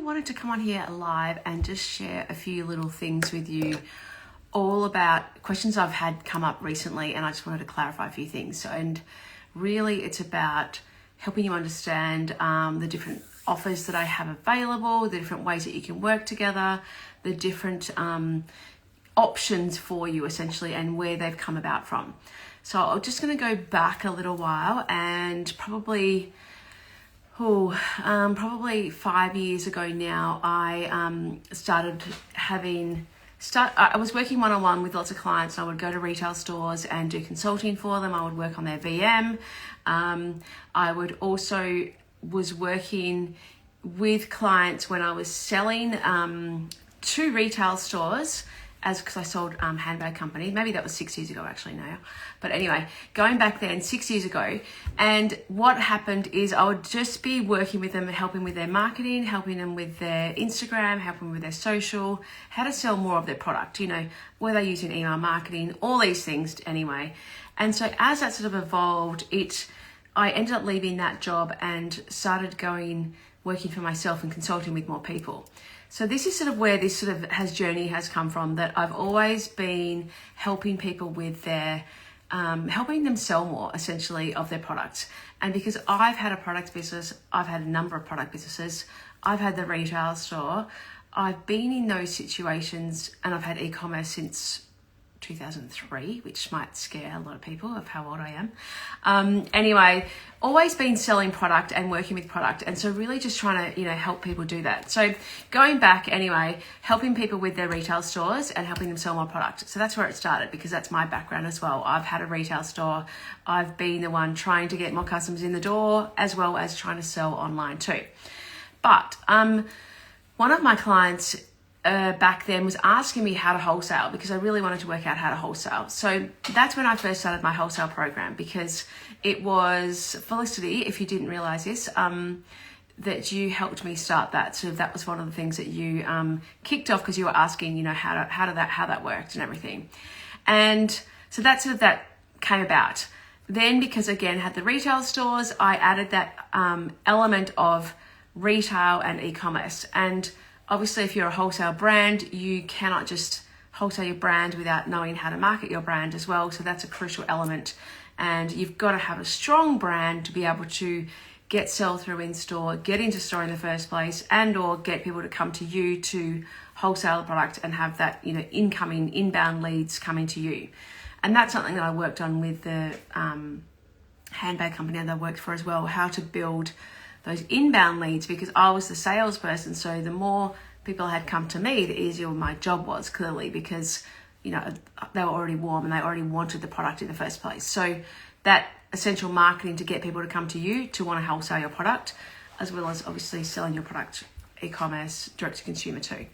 wanted to come on here live and just share a few little things with you, all about questions I've had come up recently, and I just wanted to clarify a few things. And really it's about helping you understand the different offers that I have available, the different ways that you can work together, the different options for you essentially, and where they've come about from. So I'm just going to go back a little while, and probably 5 years ago now, I I was working one-on-one with lots of clients, and I would go to retail stores and do consulting for them. I would work on their VM. I would also was working with clients when I was selling to retail stores, because I sold handbag company. Maybe that was 6 years ago actually now. But anyway, going back then 6 years ago, and what happened is I would just be working with them, helping with their marketing, helping them with their Instagram, helping with their social, how to sell more of their product, were they using email marketing, all these things anyway. And so as that sort of evolved, I ended up leaving that job and started working for myself and consulting with more people. So this is sort of where this journey has come from, that I've always been helping people with their, helping them sell more essentially of their products. And because I've had a product business, I've had a number of product businesses, I've had the retail store, I've been in those situations, and I've had e-commerce since 2003, which might scare a lot of people of how old I am. Anyway, always been selling product and working with product, and so really just trying to help people do that. So going back anyway, helping people with their retail stores and helping them sell more product. So that's where it started, because that's my background as well. I've had a retail store. I've been the one trying to get more customers in the door, as well as trying to sell online too. But one of my clients back then was asking me how to wholesale, because I really wanted to work out how to wholesale. So that's when I first started my wholesale program, because it was Felicity, if you didn't realize this, that you helped me start that. So that was one of the things that you kicked off, because you were asking, how that worked and everything. And so that came about. Then, because again, had the retail stores, I added that element of retail and e-commerce. And obviously, if you're a wholesale brand, you cannot just wholesale your brand without knowing how to market your brand as well. So that's a crucial element. And you've got to have a strong brand to be able to get sell-through in store, get into store in the first place, and or get people to come to you to wholesale the product and have that, inbound leads coming to you. And that's something that I worked on with the handbag company that I worked for as well, how to build those inbound leads, because I was the salesperson. So the more people had come to me, the easier my job was, clearly, because they were already warm and they already wanted the product in the first place. So that essential marketing to get people to come to you to want to wholesale your product, as well as obviously selling your product e-commerce, direct to consumer too.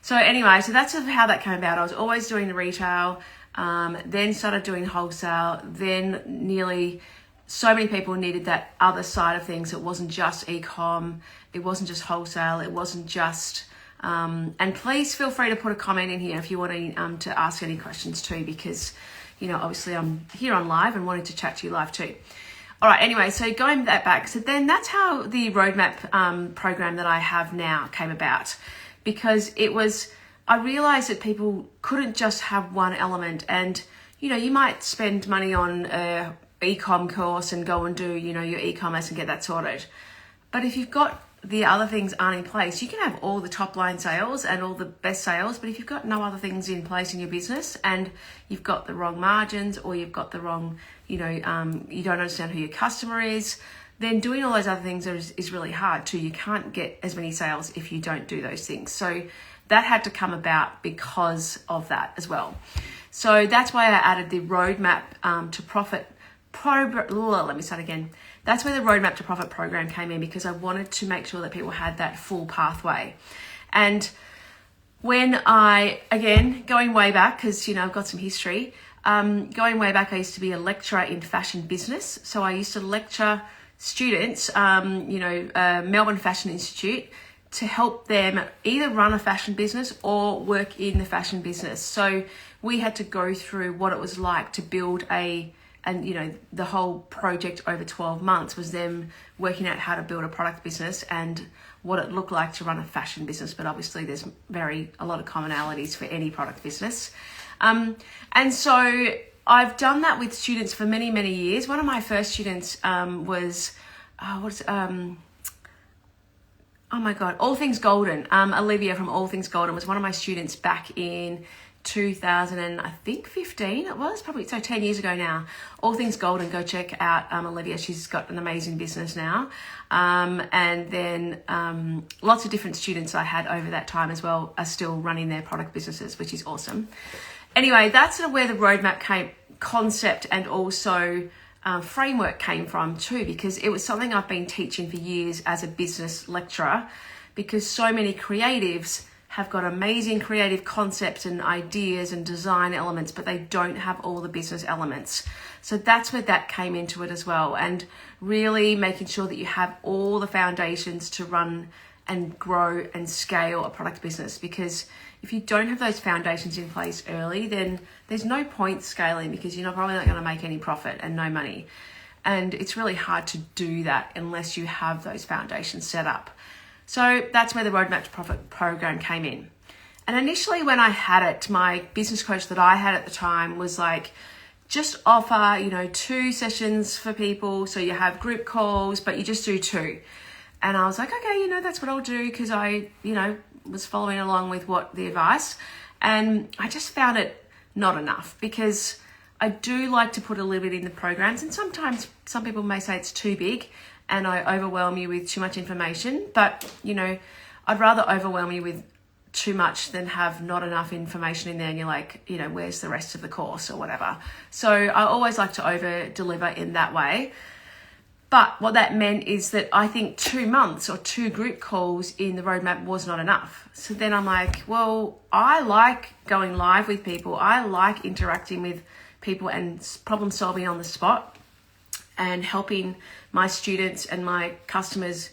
So anyway, so that's how that came about. I was always doing the retail, then started doing wholesale, then so many people needed that other side of things. It wasn't just e-com, it wasn't just wholesale, it wasn't just, and please feel free to put a comment in here if you want to ask any questions too, because, obviously I'm here on live and wanting to chat to you live too. All right, anyway, so going back, so then that's how the roadmap program that I have now came about, because I realized that people couldn't just have one element, and, you might spend money on e-com course and go and do your e-commerce and get that sorted, but if you've got the other things aren't in place, you can have all the top line sales and all the best sales, but if you've got no other things in place in your business, and you've got the wrong margins, or you've got the wrong you don't understand who your customer is, then doing all those other things is really hard too. You can't get as many sales if you don't do those things. So that had to come about because of that as well. So that's why I added the roadmap to profit. Let me start again. That's where the Roadmap to Profit program came in, because I wanted to make sure that people had that full pathway. And when going way back, because, I've got some history, going way back, I used to be a lecturer in fashion business. So I used to lecture students, Melbourne Fashion Institute, to help them either run a fashion business or work in the fashion business. So we had to go through what it was like to build the whole project over 12 months was them working out how to build a product business and what it looked like to run a fashion business, but obviously there's a lot of commonalities for any product business. And so I've done that with students for many, many years. One of my first students was, oh my God, All Things Golden. Olivia from All Things Golden was one of my students back in 2015 it was, probably, so 10 years ago now. All Things Golden, go check out Olivia. She's got an amazing business now. And then lots of different students I had over that time as well are still running their product businesses, which is awesome. Anyway, that's sort of where the roadmap concept and also framework came from too, because it was something I've been teaching for years as a business lecturer, because so many creatives have got amazing creative concepts and ideas and design elements, but they don't have all the business elements. So that's where that came into it as well, and really making sure that you have all the foundations to run and grow and scale a product business. Because if you don't have those foundations in place early, then there's no point scaling, because you're probably not going to make any profit and no money. And it's really hard to do that unless you have those foundations set up. So that's where the Roadmap to Profit program came in. And initially when I had it, my business coach that I had at the time was like, just offer, 2 sessions for people. So you have group calls, but you just do 2. And I was like, okay, that's what I'll do, because I, was following along with the advice. And I just found it not enough, because I do like to put a little bit in the programs. And sometimes some people may say it's too big and I overwhelm you with too much information. But, I'd rather overwhelm you with too much than have not enough information in there and you're like, where's the rest of the course or whatever. So I always like to over deliver in that way. But what that meant is that I think 2 months or 2 group calls in the roadmap was not enough. So then I'm like, well, I like going live with people. I like interacting with people and problem solving on the spot and helping my students and my customers,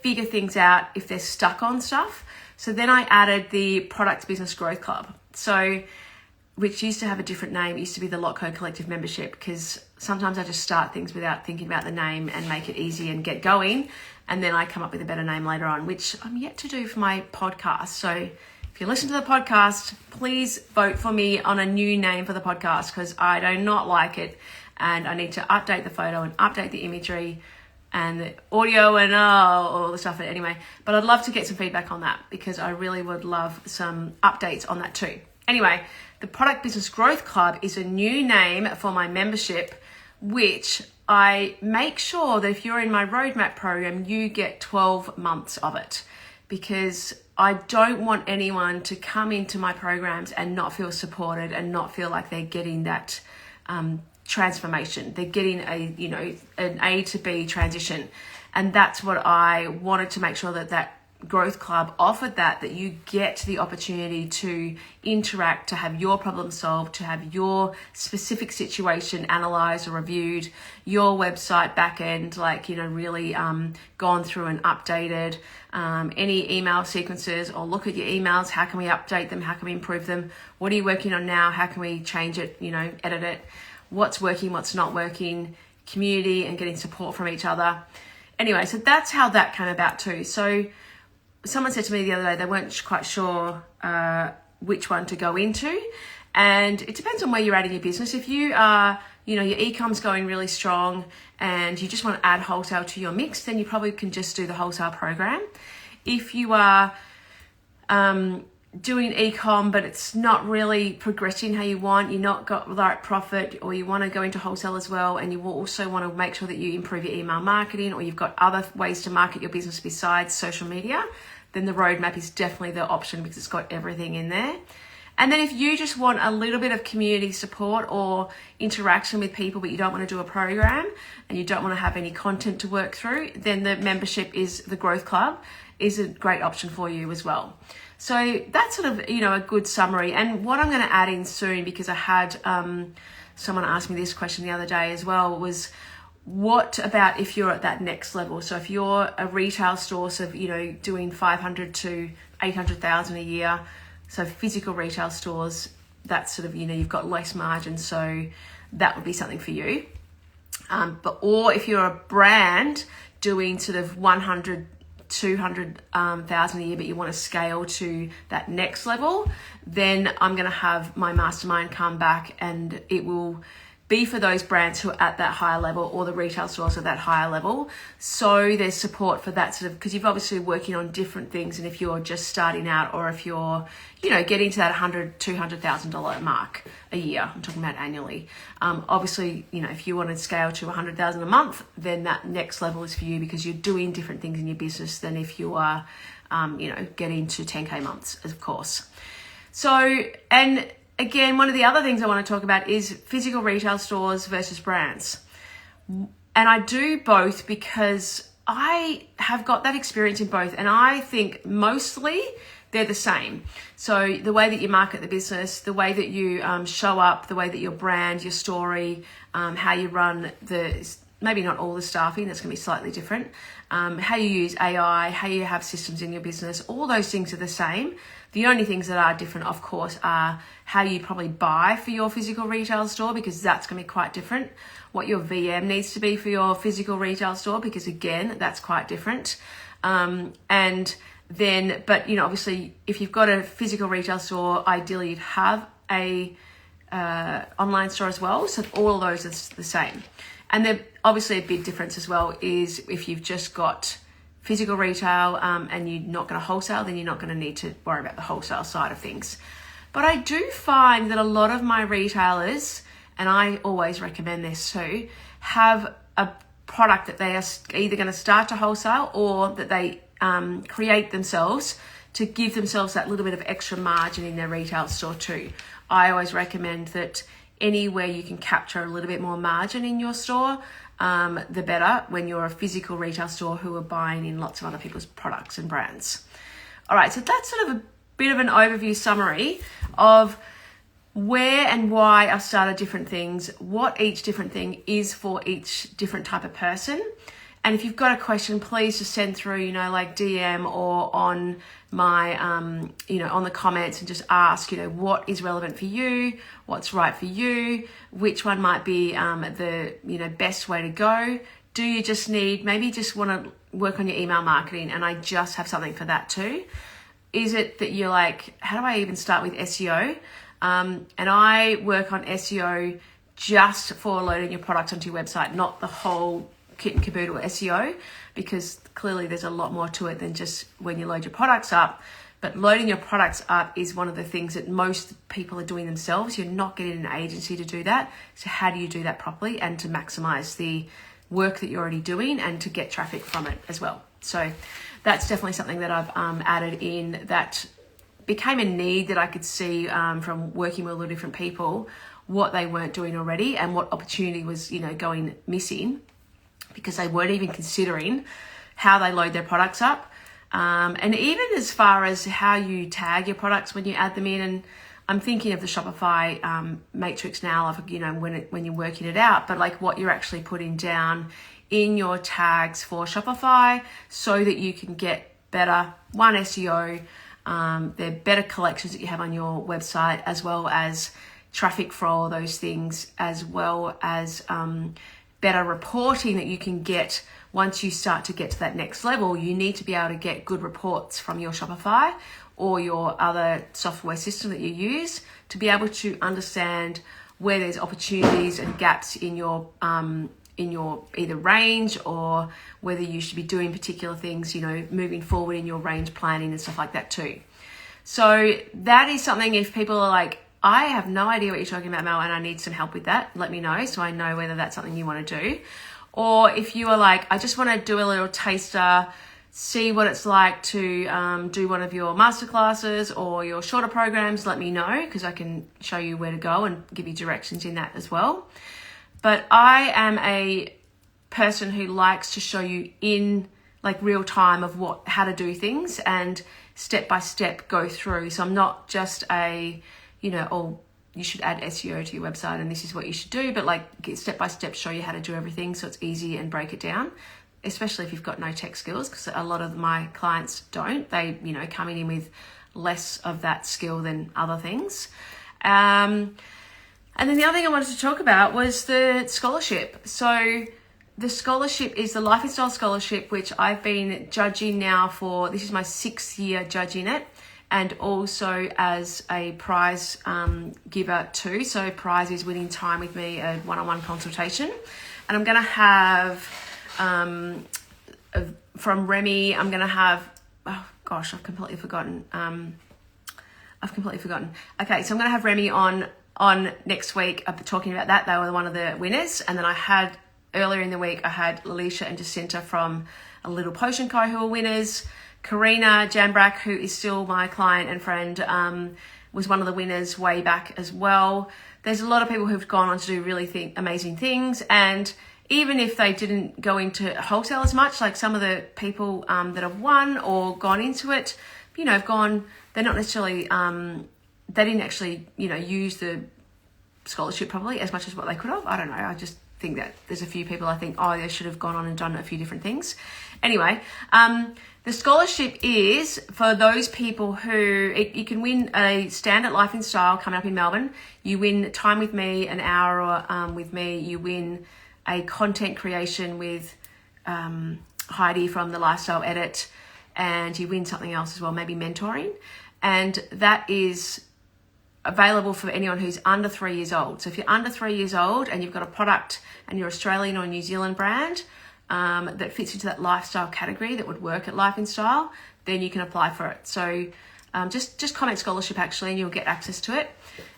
figure things out if they're stuck on stuff. So then I added the Product Business Growth Club. So, which used to have a different name. It used to be the Lotco Collective Membership, because sometimes I just start things without thinking about the name and make it easy and get going. And then I come up with a better name later on, which I'm yet to do for my podcast. So if you listen to the podcast, please vote for me on a new name for the podcast, because I do not like it. And I need to update the photo and update the imagery and the audio and all the stuff. Anyway, but I'd love to get some feedback on that, because I really would love some updates on that too. Anyway, the Product Business Growth Club is a new name for my membership, which I make sure that if you're in my roadmap program, you get 12 months of it, because I don't want anyone to come into my programs and not feel supported and not feel like they're getting that transformation. They're getting an A to B transition. And that's what I wanted to make sure that Growth Club offered, that you get the opportunity to interact, to have your problem solved, to have your specific situation analysed or reviewed, your website backend, really gone through and updated, any email sequences, or look at your emails. How can we update them? How can we improve them? What are you working on now? How can we change it, edit it? What's working, what's not working, community and getting support from each other. Anyway, so that's how that came about too. So someone said to me the other day they weren't quite sure which one to go into, and it depends on where you're at in your business. If you are, your e-com's going really strong and you just want to add wholesale to your mix, then you probably can just do the wholesale program. If you are doing e-com but it's not really progressing how you want, you're not got the right profit, or you want to go into wholesale as well, and you will also want to make sure that you improve your email marketing, or you've got other ways to market your business besides social media, then the roadmap is definitely the option, because it's got everything in there. And then if you just want a little bit of community support or interaction with people, but you don't want to do a program and you don't want to have any content to work through, then the membership is the Growth Club is a great option for you as well. So that's sort of, a good summary. And what I'm going to add in soon, because I had someone ask me this question the other day as well, was what about if you're at that next level? So if you're a retail store, so, doing 500 to 800,000 a year, so physical retail stores, that's sort of, you've got less margin. So that would be something for you. Or if you're a brand doing sort of 100 200,000 a year, but you want to scale to that next level, then I'm going to have my mastermind come back, and it will be for those brands who are at that higher level, or the retail stores at that higher level. So there's support for that sort of, because you've obviously working on different things. And if you're just starting out, or if you're, getting to that $100,000, $200,000 mark a year, I'm talking about annually. Obviously, if you want to scale to 100,000 a month, then that next level is for you, because you're doing different things in your business than if you are, getting to 10K months, of course. So, and again, one of the other things I want to talk about is physical retail stores versus brands. And I do both because I have got that experience in both, and I think mostly they're the same. So the way that you market the business, the way that you show up, the way that your brand, your story, how you run maybe not all the staffing, that's going to be slightly different, how you use AI, how you have systems in your business, all those things are the same. The only things that are different, of course, are how you probably buy for your physical retail store, because that's going to be quite different. What your VM needs to be for your physical retail store, because again, that's quite different. And then, but obviously, if you've got a physical retail store, ideally you'd have a online store as well. So all of those are the same. And then obviously a big difference as well is if you've just got physical retail and you're not going to wholesale, then you're not going to need to worry about the wholesale side of things. But I do find that a lot of my retailers, and I always recommend this too, have a product that they are either going to start to wholesale, or that they create themselves to give themselves that little bit of extra margin in their retail store too. I always recommend that anywhere you can capture a little bit more margin in your store, the better, when you're a physical retail store who are buying in lots of other people's products and brands. All right, so that's sort of a bit of an overview summary of where and why I've started different things, what each different thing is for each different type of person. And if you've got a question, please just send through, like DM or on my, on the comments, and just ask, what is relevant for you, what's right for you, which one might be the best way to go. Do you just maybe just want to work on your email marketing, and I just have something for that too? Is it that you're like, how do I even start with SEO? And I work on SEO just for loading your product onto your website, not the whole kit and caboodle SEO, because clearly there's a lot more to it than just when you load your products up. But loading your products up is one of the things that most people are doing themselves. You're not getting an agency to do that. So how do you do that properly and to maximize the work that you're already doing and to get traffic from it as well? So that's definitely something that I've added in, that became a need that I could see from working with a lot of different people, what they weren't doing already and what opportunity was, going missing, because they weren't even considering how they load their products up. And even as far as how you tag your products when you add them in. And I'm thinking of the Shopify matrix now of, when you're working it out, but like what you're actually putting down in your tags for Shopify so that you can get better, SEO, they're better collections that you have on your website, as well as traffic for all those things, as well as better reporting that you can get. Once you start to get to that next level, you need to be able to get good reports from your Shopify or your other software system that you use to be able to understand where there's opportunities and gaps in your either range, or whether you should be doing particular things, moving forward in your range planning and stuff like that too. So that is something, if people are like, I have no idea what you're talking about, Mel, and I need some help with that, let me know so I know whether that's something you want to do. Or if you are like, I just want to do a little taster, see what it's like to do one of your masterclasses or your shorter programs, let me know, because I can show you where to go and give you directions in that as well. But I am a person who likes to show you in like real time of how to do things and step by step go through. So I'm not just you should add SEO to your website and this is what you should do, but like step by step show you how to do everything so it's easy and break it down, especially if you've got no tech skills, because a lot of my clients don't. They, coming in with less of that skill than other things. And then the other thing I wanted to talk about was the scholarship. So the scholarship is the Life in Style Scholarship, which I've been judging now for, this is my 6th year judging it, and also as a prize giver too. So prize is winning time with me, a one-on-one consultation. And I'm going to have, from Remy, I'm going to have, oh gosh, I've completely forgotten. Okay, so I'm going to have Remy on next week talking about that. They were one of the winners. And then I had, earlier in the week, I had Alicia and Jacinta from A Little Potion Co. who are winners. Karina Janbrack, who is still my client and friend, was one of the winners way back as well. There's a lot of people who've gone on to do really amazing things. And even if they didn't go into wholesale as much, like some of the people that have won or gone into it, you know, have gone, they're not necessarily, they didn't actually, you know, use the scholarship probably as much as what they could have. I don't know. I just think that there's a few people I think, oh, they should have gone on and done a few different things. Anyway, the scholarship is for those people who, you can win a stand at Life in Style coming up in Melbourne. You win time with me, an hour with me. You win a content creation with Heidi from the Lifestyle Edit, and you win something else as well, maybe mentoring. And that is available for anyone who's under 3 years old. So if you're under 3 years old and you've got a product and you're Australian or New Zealand brand that fits into that lifestyle category that would work at Life in Style, then you can apply for it. So just comment scholarship actually, and you'll get access to it.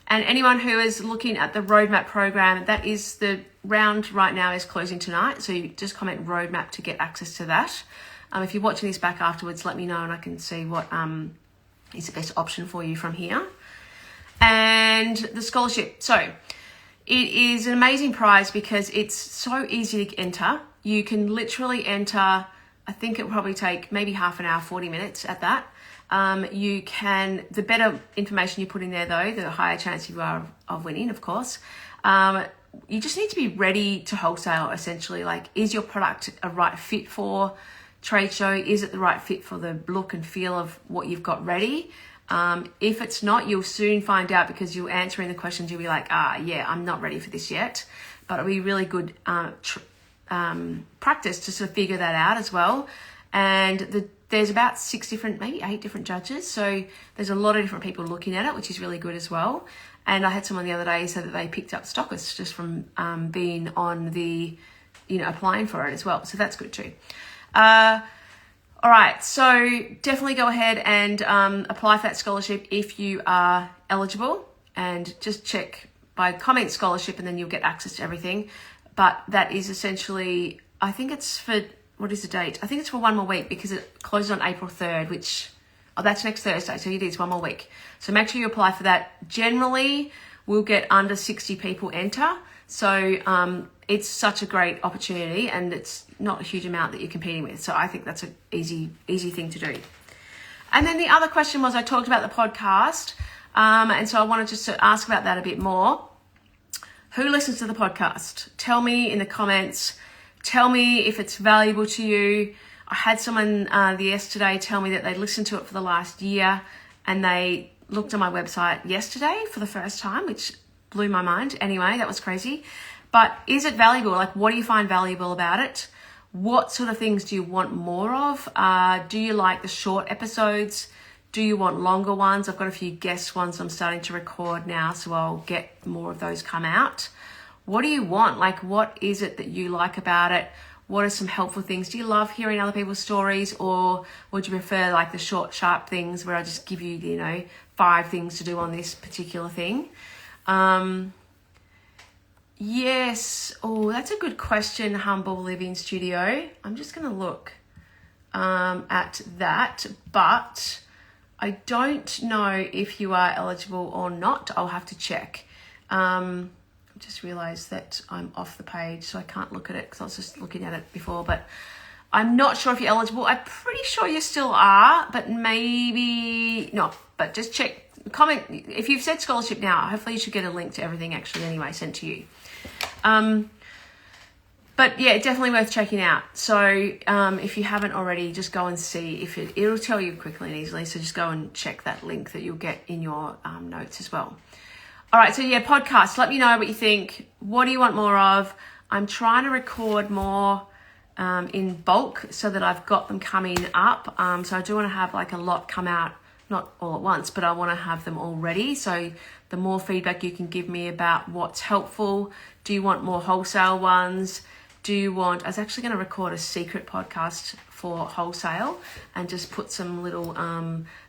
And anyone who is looking at the roadmap program, that is the round right now is closing tonight. So you just comment roadmap to get access to that. If you're watching this back afterwards, let me know and I can see what is the best option for you from here. And the scholarship. So it is an amazing prize because it's so easy to enter. You can literally enter, I think it will probably take maybe half an hour, 40 minutes at that. You can, the better information you put in there though, the higher chance you are of winning, of course. You just need to be ready to wholesale essentially. Like, is your product a right fit for trade show? Is it the right fit for the look and feel of what you've got ready? If it's not, you'll soon find out because you'll answering the questions. You'll be like, yeah, I'm not ready for this yet. But it'll be really good practice to sort of figure that out as well. And there's about 6 different, maybe 8 different judges. So there's a lot of different people looking at it, which is really good as well. And I had someone the other day say that they picked up stockists just from being on the, you know, applying for it as well. So that's good too. All right, so definitely go ahead and apply for that scholarship if you are eligible, and just check by comment scholarship and then you'll get access to everything. But that is essentially, I think it's for, what is the date? I think it's for 1 more week because it closes on April 3rd, which, that's next Thursday. So you need 1 more week. So make sure you apply for that. Generally, we'll get under 60 people enter. So it's such a great opportunity and it's not a huge amount that you're competing with. So I think that's an easy thing to do. And then the other question was, I talked about the podcast. And so I wanted just to ask about that a bit more. Who listens to the podcast? Tell me in the comments. Tell me if it's valuable to you. I had someone yesterday tell me that they listened to it for the last year and they looked on my website yesterday for the first time, which blew my mind. Anyway, that was crazy. But is it valuable? Like, what do you find valuable about it? What sort of things do you want more of? Do you like the short episodes? Do you want longer ones? I've got a few guest ones I'm starting to record now, so I'll get more of those come out. What do you want? Like, what is it that you like about it? What are some helpful things? Do you love hearing other people's stories, or would you prefer like the short, sharp things where I just give you, you know, 5 things to do on this particular thing? Yes. Oh, that's a good question, Humble Living Studio. I'm just going to look at that, but I don't know if you are eligible or not. I'll have to check. I just realised that I'm off the page, so I can't look at it because I was just looking at it before, but I'm not sure if you're eligible. I'm pretty sure you still are, but maybe not. But just check. Comment if you've said scholarship now. Hopefully you should get a link to everything actually anyway sent to you. But yeah, definitely worth checking out. So if you haven't already, just go and see if it'll tell you quickly and easily. So just go and check that link that you'll get in your notes as well. All right, so yeah, podcast. Let me know what you think. What do you want more of? I'm trying to record more in bulk so that I've got them coming up. So I do want to have like a lot come out, not all at once, but I want to have them all ready. So the more feedback you can give me about what's helpful. Do you want more wholesale ones? I was actually going to record a secret podcast for wholesale and just put some little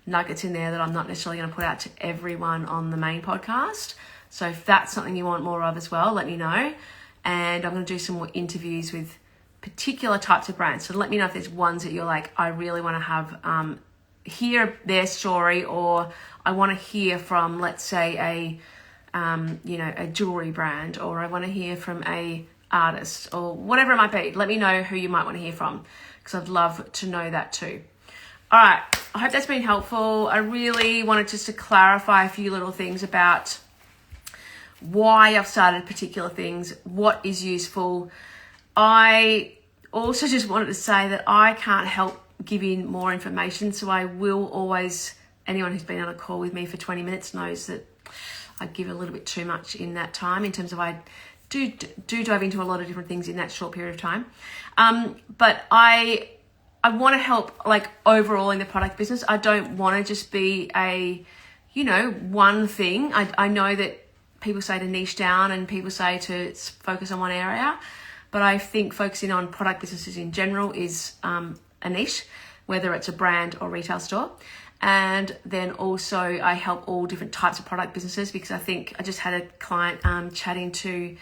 nuggets in there that I'm not necessarily going to put out to everyone on the main podcast. So if that's something you want more of as well, let me know. And I'm going to do some more interviews with particular types of brands. So let me know if there's ones that you're like, I really want to have hear their story, or I want to hear from, let's say, a jewelry brand, or I want to hear from a artist, or whatever it might be. Let me know who you might want to hear from, because I'd love to know that too. All right, I hope that's been helpful. I really wanted just to clarify a few little things about why I've started particular things, what is useful. I also just wanted to say that I can't help giving more information, so I will always, anyone who's been on a call with me for 20 minutes knows that I give a little bit too much in that time, in terms of I do dive into a lot of different things in that short period of time. But I want to help, like, overall in the product business. I don't want to just be a, one thing. I know that people say to niche down and people say to focus on one area, but I think focusing on product businesses in general is a niche, whether it's a brand or retail store. And then also I help all different types of product businesses, because I think I just had a client chatting to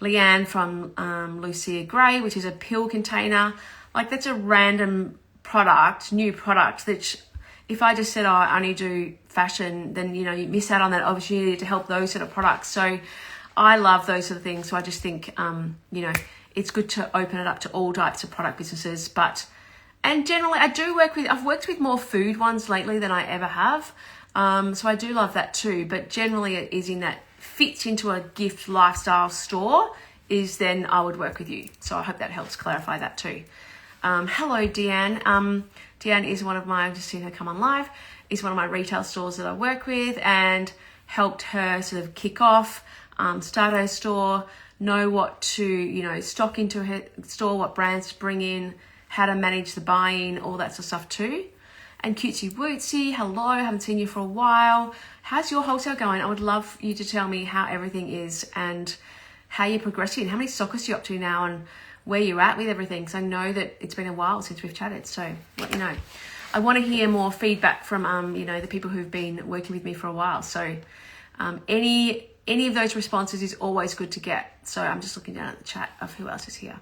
Leanne from Lucia Gray, which is a pill container. Like, that's a random product, new product, that if I just said, I only do fashion, then, you miss out on that opportunity to help those sort of products. So I love those sort of things. So I just think, it's good to open it up to all types of product businesses. And generally I've worked with more food ones lately than I ever have. So I do love that too. But generally it is in that fits into a gift lifestyle store, is then I would work with you. So I hope that helps clarify that too. Hello, Deanne. Deanne is one of my, I've just seen her come on live, is one of my retail stores that I work with, and helped her sort of kick off, start her store, know what to, stock into her store, what brands to bring in, how to manage the buying, all that sort of stuff too. And Cutesy Wootsy, hello, haven't seen you for a while. How's your wholesale going? I would love you to tell me how everything is and how you're progressing. How many stockers you're up to now and where you're at with everything, because I know that it's been a while since we've chatted, so let me know. I want to hear more feedback from, the people who've been working with me for a while. So any of those responses is always good to get. So I'm just looking down at the chat of who else is here.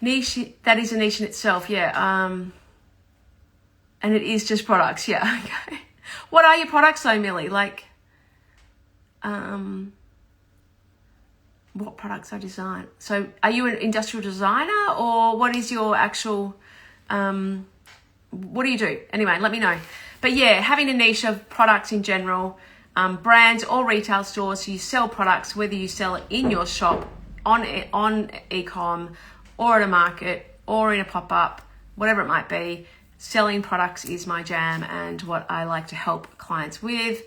Niche, that is a niche in itself, yeah. And it is just products, yeah, okay. What are your products though, Millie? Like, what products I design? So are you an industrial designer, or what is your actual, what do you do? Anyway, let me know. But yeah, having a niche of products in general, brands or retail stores, so you sell products, whether you sell it in your shop, on e-com, or at a market, or in a pop-up, whatever it might be. Selling products is my jam and what I like to help clients with.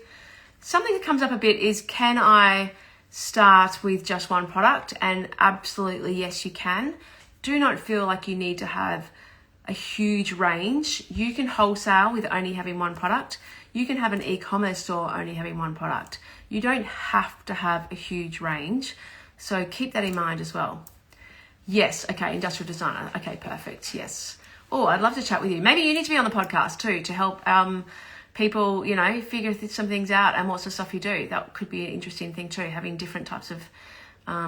Something that comes up a bit is, can I start with just one product? And absolutely yes, you can. Do not feel like you need to have a huge range. You can wholesale with only having one product. You can have an e-commerce store only having one product. You don't have to have a huge range. So keep that in mind as well. Yes, okay, industrial designer. Okay, perfect, yes. Oh, I'd love to chat with you. Maybe you need to be on the podcast too, to help people, figure some things out and what sort of stuff you do. That could be an interesting thing too, having different types of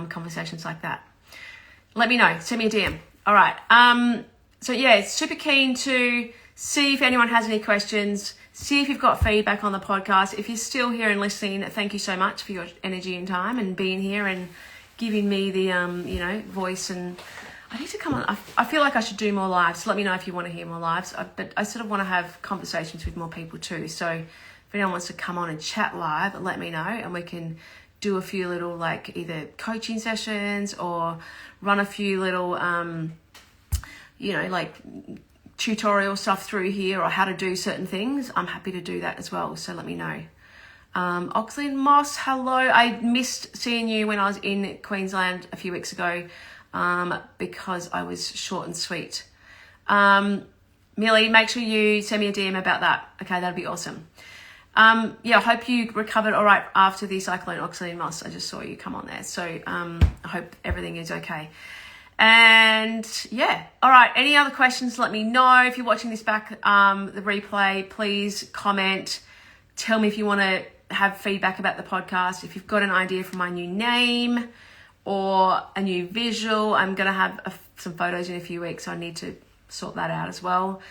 conversations like that. Let me know, send me a DM. All right, so yeah, super keen to see if anyone has any questions, see if you've got feedback on the podcast. If you're still here and listening, thank you so much for your energy and time and being here and giving me the, voice. And I need to come on. I feel like I should do more lives. Let me know if you want to hear more lives. But I sort of want to have conversations with more people too. So if anyone wants to come on and chat live, let me know, and we can do a few little, like, either coaching sessions or run a few little, like tutorial stuff through here, or how to do certain things. I'm happy to do that as well. So let me know. Oxley and Moss, hello. I missed seeing you when I was in Queensland a few weeks ago because I was short and sweet. Millie, make sure you send me a DM about that. Okay, that'd be awesome. I hope you recovered all right after the cyclone, Oxley and Moss. I just saw you come on there. So I hope everything is okay. And yeah, all right. Any other questions, let me know. If you're watching this back, the replay, please comment. Tell me if you want to have feedback about the podcast. If you've got an idea for my new name or a new visual, I'm going to have some photos in a few weeks. So I need to sort that out as well.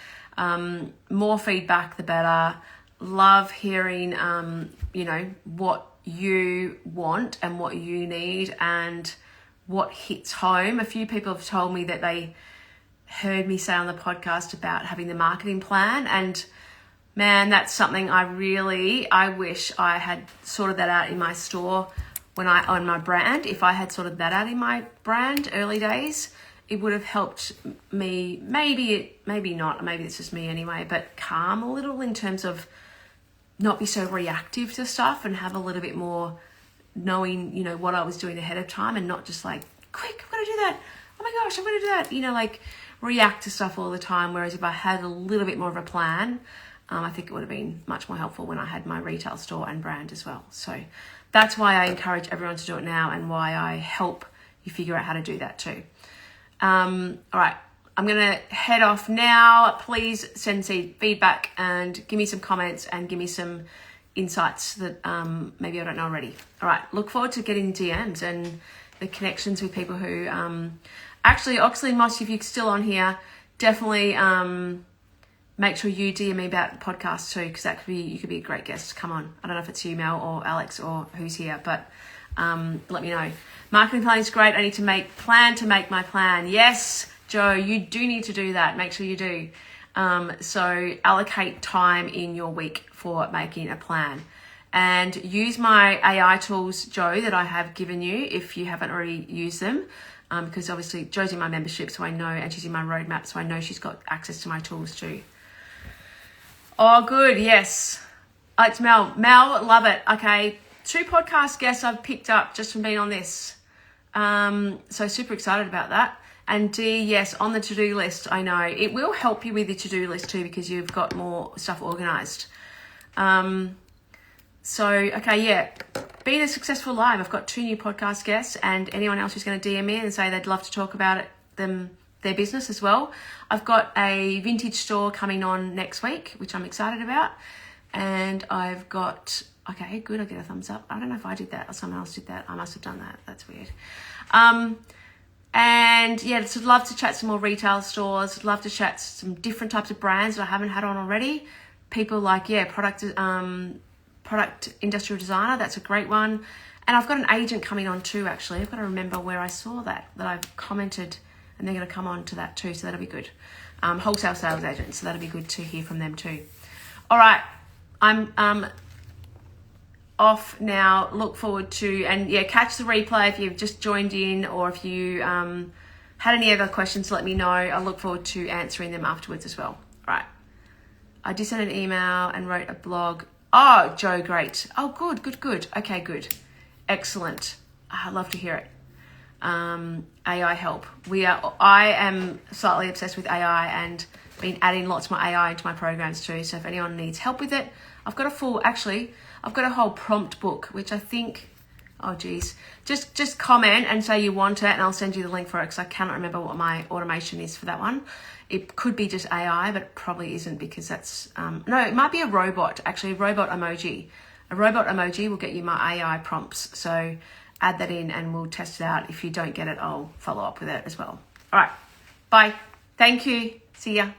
More feedback, the better. Love hearing, what you want and what you need and what hits home. A few people have told me that they heard me say on the podcast about having the marketing plan, and man, that's something I wish I had sorted that out in my store on my brand. If I had sorted that out in my brand early days, it would have helped me, maybe not, maybe it's just me anyway, but calm a little in terms of not be so reactive to stuff and have a little bit more knowing, what I was doing ahead of time and not just like, quick, I'm going to do that. Oh my gosh, I'm going to do that. React to stuff all the time. Whereas if I had a little bit more of a plan, I think it would have been much more helpful when I had my retail store and brand as well. So that's why I encourage everyone to do it now and why I help you figure out how to do that too. All right, I'm going to head off now. Please send feedback and give me some comments and give me some insights that maybe I don't know already. All right, look forward to getting DMs and the connections with people who actually, Oxley and Moss, if you're still on here, definitely make sure you DM me about the podcast too, because you could be a great guest. Come on. I don't know if it's you, Mel, or Alex, or who's here, but let me know. Marketing plan is great. I need to make my plan. Yes, Joe, you do need to do that. Make sure you do. So allocate time in your week for making a plan. And use my AI tools, Joe, that I have given you if you haven't already used them. Because obviously Joe's in my membership, so I know, and she's in my roadmap, so I know she's got access to my tools too. Oh, good. Yes. It's Mel. Mel, love it. Okay. 2 podcast guests I've picked up just from being on this. So super excited about that. And D, yes, on the to-do list, I know. It will help you with your to-do list too because you've got more stuff organised. Being a Successful Live, I've got 2 new podcast guests and anyone else who's going to DM me and say they'd love to talk about their business as well. I've got a vintage store coming on next week, which I'm excited about. And I've got, okay, good, I get a thumbs up. I don't know if I did that or someone else did that. I must have done that. That's weird. And yeah, so I'd love to chat some more retail stores. I'd love to chat some different types of brands that I haven't had on already. People like, product industrial designer. That's a great one. And I've got an agent coming on too, actually. I've got to remember where I saw that I've commented, and they're going to come on to that too. So that'll be good. Wholesale sales agent. So that'll be good to hear from them too. All right. I'm off now. Look forward to, and yeah, catch the replay if you've just joined in, or if you had any other questions, let me know. I look forward to answering them afterwards as well. All right. I just sent an email and wrote a blog. Oh, Joe, great. Oh, good. Okay, good. Excellent. I love to hear it. AI help. I am slightly obsessed with AI and been adding lots more AI into my programs too. So if anyone needs help with it, I've got a whole prompt book, which I think, just comment and say you want it and I'll send you the link for it because I cannot remember what my automation is for that one. It could be just AI, but it probably isn't because that's, no, it might be a robot, actually, a robot emoji. A robot emoji will get you my AI prompts. So add that in and we'll test it out. If you don't get it, I'll follow up with it as well. All right. Bye. Thank you. See ya.